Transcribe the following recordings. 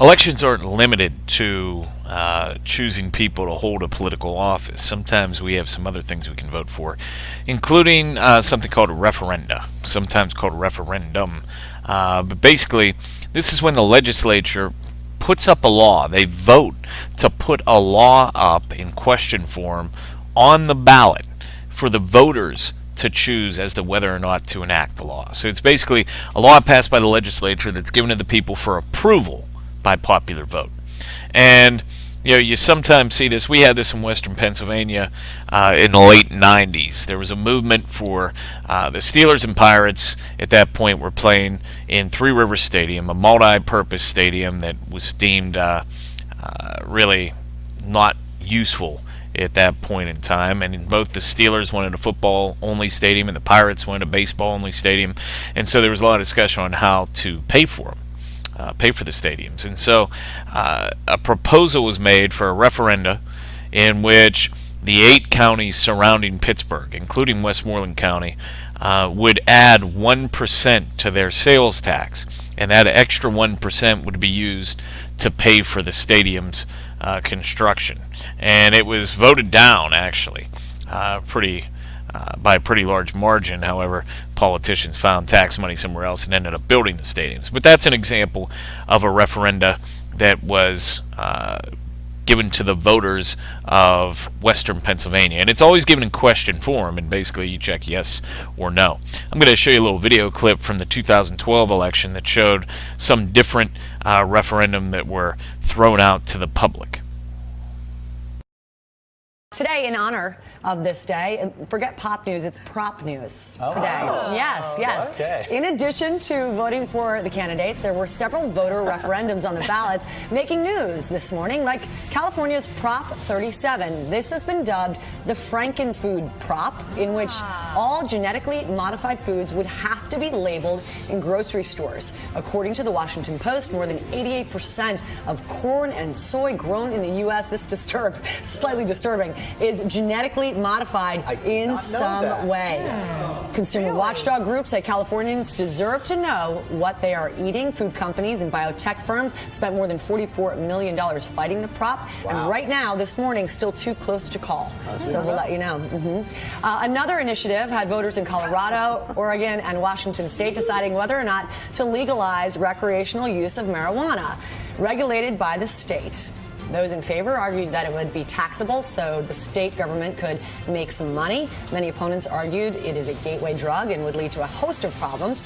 elections aren't limited to choosing people to hold a political office. Sometimes we have some other things we can vote for, including something called a referenda, sometimes called a referendum. But basically, this is when the legislature puts up a law. They vote to put a law up in question form on the ballot for the voters to choose as to whether or not to enact the law. So it's basically a law passed by the legislature that's given to the people for approval by popular vote. And you sometimes see this. We had this in Western Pennsylvania in the late 90s. There was a movement for the Steelers and Pirates at that point were playing in Three Rivers Stadium, a multi-purpose stadium that was deemed really not useful at that point in time. And both the Steelers wanted a football-only stadium and the Pirates wanted a baseball-only stadium. And so there was a lot of discussion on how to pay for them. Pay for the stadiums. And so a proposal was made for a referenda in which the 8 counties surrounding Pittsburgh, including Westmoreland County, would add 1% to their sales tax, and that extra 1% would be used to pay for the stadium's construction. And it was voted down, actually, by a pretty large margin. However, politicians found tax money somewhere else and ended up building the stadiums. But that's an example of a referenda that was given to the voters of Western Pennsylvania. And it's always given in question form, and basically you check yes or no. I'm going to show you a little video clip from the 2012 election that showed some different referendum that were thrown out to the public. Today, in honor of this day, forget pop news, it's prop news today. Oh, Yes. Okay. In addition to voting for the candidates, there were several voter referendums on the ballots making news this morning, like California's Prop 37. This has been dubbed the Frankenfood prop, in which all genetically modified foods would have to be labeled in grocery stores. According to the Washington Post, more than 88% of corn and soy grown in the U.S., this slightly disturbing, is genetically modified in some way. Consumer watchdog groups say Californians deserve to know what they are eating. Food companies and biotech firms spent more than $44 million fighting the prop. And right now, this morning, still too close to call. So we'll let you know. Another initiative had voters in Colorado, Oregon, and Washington State deciding whether or not to legalize recreational use of marijuana, regulated by the state. Those in favor argued that it would be taxable so the state government could make some money. Many opponents argued it is a gateway drug and would lead to a host of problems.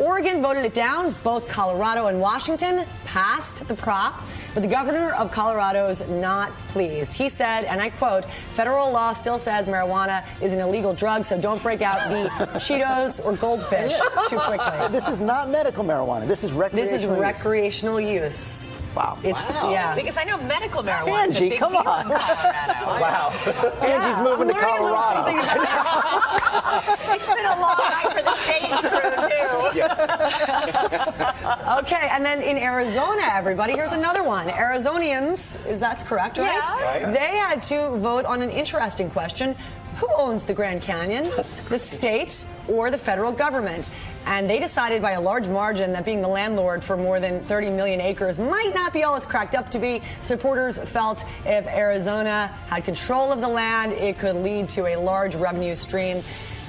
Oregon voted it down. Both Colorado and Washington passed the prop, but the governor of Colorado is not pleased. He said, and I quote, "Federal law still says marijuana is an illegal drug, so don't break out the Cheetos or Goldfish too quickly." This is not medical marijuana. This is recreational use. Wow. Yeah. Because I know medical marijuana is a Angie, big come deal on. in Colorado. Wow. Angie's moving to Colorado. It's been a long night for the stage crew, too. Okay, and then in Arizona, everybody, here's another one. Arizonians, that's correct, right? Yeah. They had to vote on an interesting question. Who owns the Grand Canyon? The state or the federal government? And they decided by a large margin that being the landlord for more than 30 million acres might not be all it's cracked up to be. Supporters felt if Arizona had control of the land, it could lead to a large revenue stream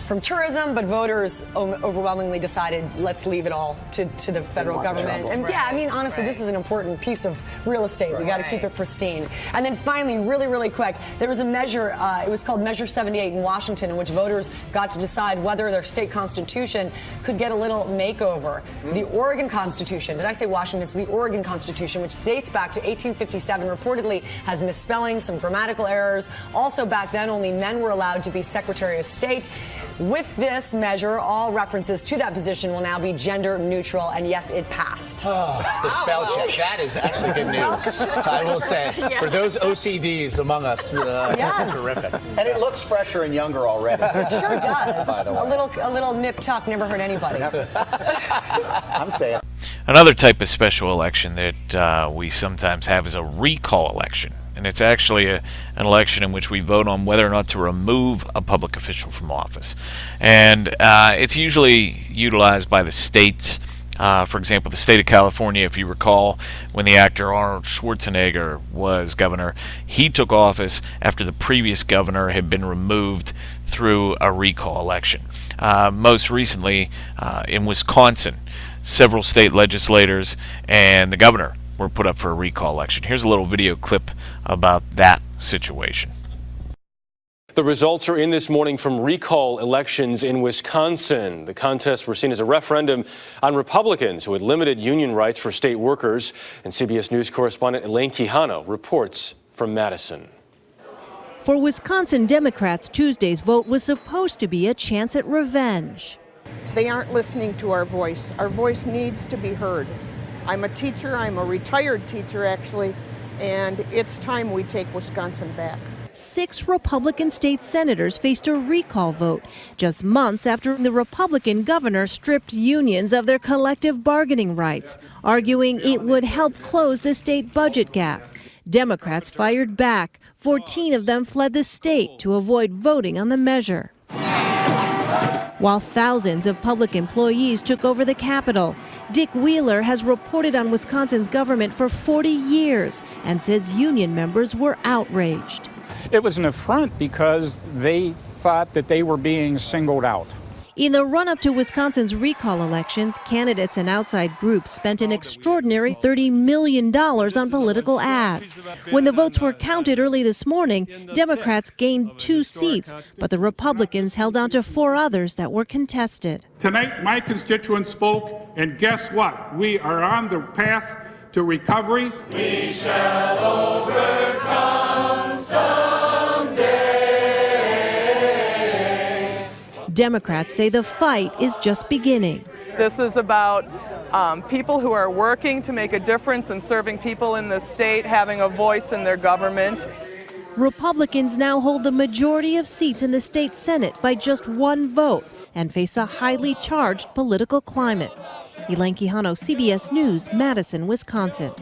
from tourism, but voters overwhelmingly decided let's leave it all to the federal government. And yeah, I mean, honestly, this is an important piece of real estate. We got to keep it pristine. And then finally, really quick, there was a measure, it was called Measure 78 in Washington, in which voters got to decide whether their state constitution could get a little makeover. The Oregon Constitution, did I say Washington? It's the Oregon Constitution, which dates back to 1857, reportedly has misspellings, some grammatical errors. Also back then, only men were allowed to be Secretary of State. With this measure, all references to that position will now be gender neutral, and yes, it passed. The spell check. That is actually good news. I will say, for those OCDs among us, terrific. And it looks fresher and younger already. It sure does. By the way. A little nip tuck never hurt anybody. I'm saying. Another type of special election that we sometimes have is a recall election. And it's actually an election in which we vote on whether or not to remove a public official from office. And it's usually utilized by the states For example, the state of California, if you recall, when the actor Arnold Schwarzenegger was governor, he took office after the previous governor had been removed through a recall election. Most recently, in Wisconsin, several state legislators and the governor were put up for a recall election. Here's a little video clip about that situation. The results are in this morning from recall elections in Wisconsin. The contests were seen as a referendum on Republicans who had limited union rights for state workers. And CBS News correspondent Elaine Quijano reports from Madison. For Wisconsin Democrats, Tuesday's vote was supposed to be a chance at revenge. They aren't listening to our voice. Our voice needs to be heard. I'm a teacher. I'm a retired teacher, actually, and it's time we take Wisconsin back. 6 Republican state senators faced a recall vote just months after the Republican governor stripped unions of their collective bargaining rights, arguing it would help close the state budget gap. Democrats fired back. 14 of them fled the state to avoid voting on the measure. While thousands of public employees took over the Capitol, Dick Wheeler has reported on Wisconsin's government for 40 years and says union members were outraged. It was an affront because they thought that they were being singled out. In the run-up to Wisconsin's recall elections, candidates and outside groups spent an extraordinary $30 million on political ads. When the votes were counted early this morning, Democrats gained 2 seats, but the Republicans held on to 4 others that were contested. Tonight, my constituents spoke, and guess what? We are on the path to recovery. We shall overcome someday. Democrats say the fight is just beginning. This is about people who are working to make a difference and serving people in the state, having a voice in their government. Republicans now hold the majority of seats in the state Senate by just 1 vote and face a highly charged political climate. Elaine Quijano, CBS News, Madison, Wisconsin.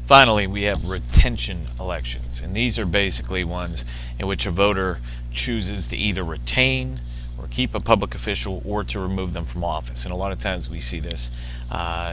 Finally, we have retention elections, and these are basically ones in which a voter chooses to either retain or keep a public official or to remove them from office. And a lot of times we see this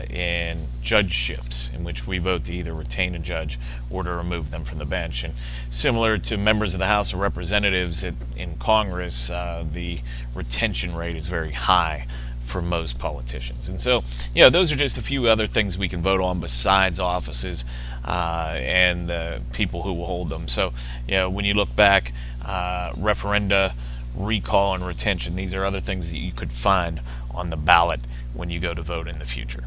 in judgeships, in which we vote to either retain a judge or to remove them from the bench. And similar to members of the House of Representatives in Congress, the retention rate is very high for most politicians. And so, those are just a few other things we can vote on besides offices and the people who will hold them. So, when you look back, referenda, recall, and retention, these are other things that you could find on the ballot when you go to vote in the future.